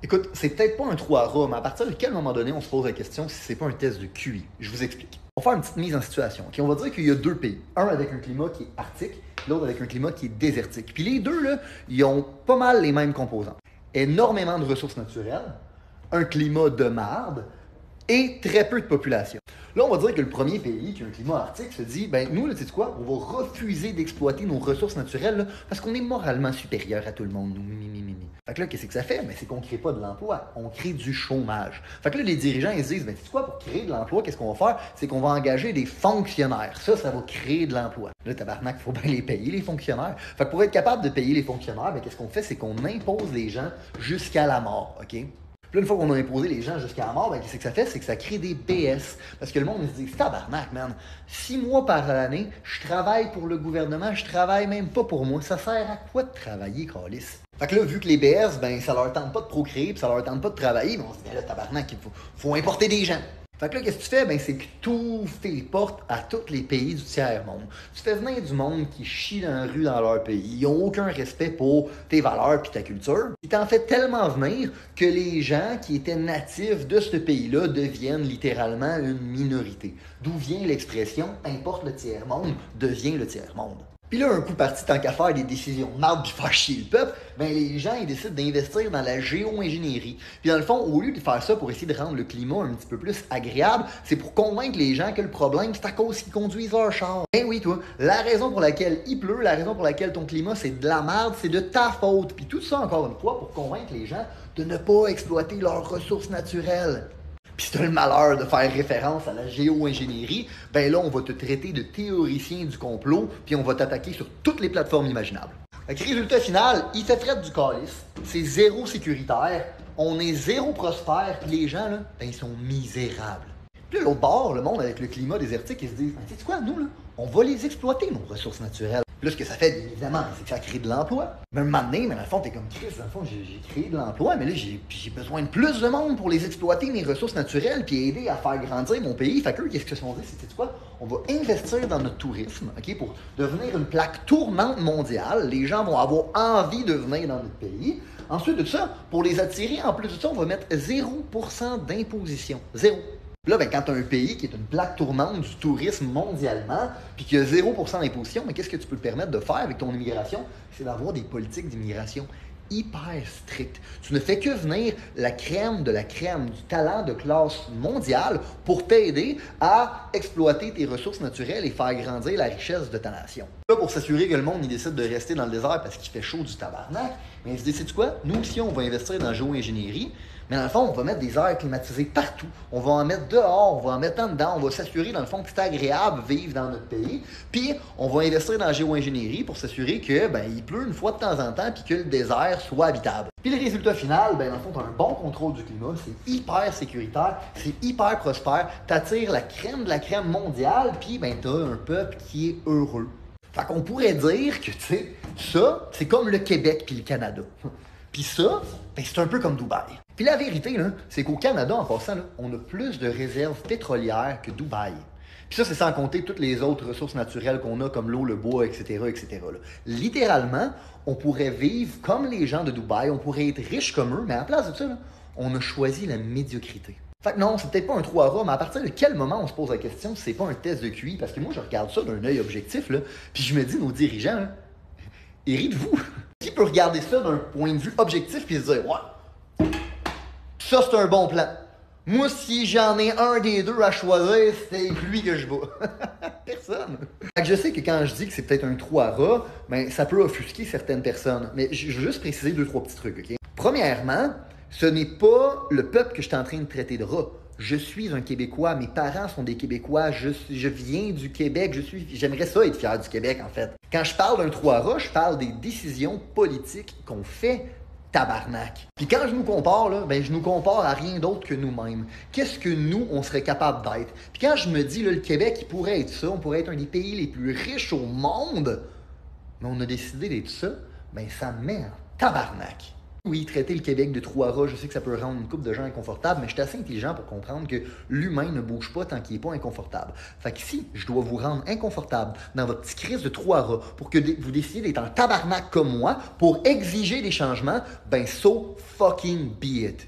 Écoute, c'est peut-être pas un trou à rats, mais à partir de quel moment donné on se pose la question si c'est pas un test de QI? Je vous explique. On va faire une petite mise en situation. Ok? On va dire qu'il y a deux pays. Un avec un climat qui est arctique, l'autre avec un climat qui est désertique. Puis les deux, là, ils ont pas mal les mêmes composants. Énormément de ressources naturelles, un climat de marde et très peu de population. Là, on va dire que le premier pays qui a un climat arctique se dit, ben nous, là, tu sais quoi, on va refuser d'exploiter nos ressources naturelles là, parce qu'on est moralement supérieur à tout le monde, nous, Fait que là, qu'est-ce que ça fait? Ben, c'est qu'on crée pas de l'emploi, on crée du chômage. Fait que là, les dirigeants, ils se disent, ben tu sais quoi, pour créer de l'emploi, qu'est-ce qu'on va faire? C'est qu'on va engager des fonctionnaires. Ça va créer de l'emploi. Là, tabarnak, il faut bien les payer, les fonctionnaires. Fait que pour être capable de payer les fonctionnaires, ben qu'est-ce qu'on fait? C'est qu'on impose les gens jusqu'à la mort, OK? Puis là, une fois qu'on a imposé les gens jusqu'à la mort, ben, qu'est-ce que ça fait? C'est que ça crée des BS. Parce que le monde se dit, tabarnak, man. 6 mois par année, je travaille pour le gouvernement, je travaille même pas pour moi. Ça sert à quoi de travailler, câlisse? Fait que là, vu que les BS, ben, ça leur tente pas de procréer, puis ça leur tente pas de travailler, ben, on se dit, ben là, tabarnak, faut importer des gens. Fait que là, qu'est-ce que tu fais? Ben, c'est que tu ouvres tes portes à tous les pays du tiers-monde. Tu fais venir du monde qui chie dans la rue dans leur pays. Ils n'ont aucun respect pour tes valeurs et ta culture. Ils t'en font tellement venir que les gens qui étaient natifs de ce pays-là deviennent littéralement une minorité. D'où vient l'expression « importe le tiers-monde, devient le tiers-monde ». Puis là, un coup parti, tant qu'à faire des décisions de marde puis faire chier le peuple, ben les gens, ils décident d'investir dans la géo-ingénierie. Puis dans le fond, au lieu de faire ça pour essayer de rendre le climat un petit peu plus agréable, c'est pour convaincre les gens que le problème, c'est à cause qu'ils conduisent leur char. Ben oui, toi, la raison pour laquelle il pleut, la raison pour laquelle ton climat, c'est de la merde, c'est de ta faute. Puis tout ça, encore une fois, pour convaincre les gens de ne pas exploiter leurs ressources naturelles. Puis si tu as le malheur de faire référence à la géo-ingénierie, ben là, on va te traiter de théoricien du complot, puis on va t'attaquer sur toutes les plateformes imaginables. Fait que résultat final, il fait traite du calice, c'est zéro sécuritaire, on est zéro prospère, puis les gens, là, ben ils sont misérables. Puis là, l'autre bord, le monde avec le climat désertique, ils se disent, tu sais quoi, nous, là, on va les exploiter, nos ressources naturelles. Puis là, ce que ça fait, bien évidemment, c'est que ça crée de l'emploi. Mais un moment donné, mais dans le fond, t'es comme Chris, dans le fond, j'ai créé de l'emploi, mais là, j'ai besoin de plus de monde pour les exploiter, mes ressources naturelles, puis aider à faire grandir mon pays. Fait qu'eux, qu'est-ce qu'ils se sont dit? C'est quoi? On va investir dans notre tourisme, OK, pour devenir une plaque tournante mondiale. Les gens vont avoir envie de venir dans notre pays. Ensuite de ça, pour les attirer, en plus de ça, on va mettre 0% d'imposition. Zéro. Là, ben, quand tu as un pays qui est une plaque tournante du tourisme mondialement, puis qu'il y a 0% d'imposition, mais qu'est-ce que tu peux te permettre de faire avec ton immigration? C'est d'avoir des politiques d'immigration hyper strictes. Tu ne fais que venir la crème de la crème, du talent de classe mondiale pour t'aider à exploiter tes ressources naturelles et faire grandir la richesse de ta nation. Là, pour s'assurer que le monde il décide de rester dans le désert parce qu'il fait chaud du tabarnak, mais il se décide quoi? Nous aussi, on va investir dans la géo-ingénierie. Mais dans le fond, on va mettre des aires climatisées partout. On va en mettre dehors, on va en mettre en dedans. On va s'assurer, dans le fond, que c'est agréable de vivre dans notre pays. Puis, on va investir dans la géo-ingénierie pour s'assurer que, ben, il pleut une fois de temps en temps puis que le désert soit habitable. Puis, le résultat final, ben, dans le fond, tu as un bon contrôle du climat. C'est hyper sécuritaire. C'est hyper prospère. Tu attires la crème de la crème mondiale. Puis, ben, tu as un peuple qui est heureux. Fait qu'on pourrait dire que, tu sais, ça, c'est comme le Québec puis le Canada. Puis ça, ben, c'est un peu comme Dubaï. Puis la vérité, là, c'est qu'au Canada, en passant, là, on a plus de réserves pétrolières que Dubaï. Puis ça, c'est sans compter toutes les autres ressources naturelles qu'on a, comme l'eau, le bois, etc., etc. Là. Littéralement, on pourrait vivre comme les gens de Dubaï, on pourrait être riche comme eux, mais à la place de ça, là, on a choisi la médiocrité. Fait que non, c'est peut-être pas un trou à rats, mais à partir de quel moment on se pose la question si c'est pas un test de QI? Parce que moi, je regarde ça d'un œil objectif, là, puis je me dis, nos dirigeants, là, ils rient de vous. Qui peut regarder ça d'un point de vue objectif puis se dire, ouais, ça c'est un bon plan. Moi, si j'en ai un des deux à choisir, c'est lui que je bats. Personne. Fait que je sais que quand je dis que c'est peut-être un trou à rats, ben, ça peut offusquer certaines personnes. Mais je veux juste préciser 2-3 petits trucs, OK? Premièrement, ce n'est pas le peuple que je suis en train de traiter de rat. Je suis un Québécois, mes parents sont des Québécois, je viens du Québec, j'aimerais ça être fier du Québec, en fait. Quand je parle d'un trou à rats, je parle des décisions politiques qu'on fait, tabarnak. Puis quand je nous compare, là, ben je nous compare à rien d'autre que nous-mêmes. Qu'est-ce que nous, on serait capable d'être? Puis quand je me dis, là, le Québec, il pourrait être ça, on pourrait être un des pays les plus riches au monde, mais on a décidé d'être ça, ben ça me met en tabarnak. Oui, traiter le Québec de trou à rats, je sais que ça peut rendre une couple de gens inconfortables, mais je suis assez intelligent pour comprendre que l'humain ne bouge pas tant qu'il n'est pas inconfortable. Fait que si je dois vous rendre inconfortable dans votre petit crise de trou à rats pour que vous décidiez d'être en tabarnak comme moi pour exiger des changements, ben so fucking be it.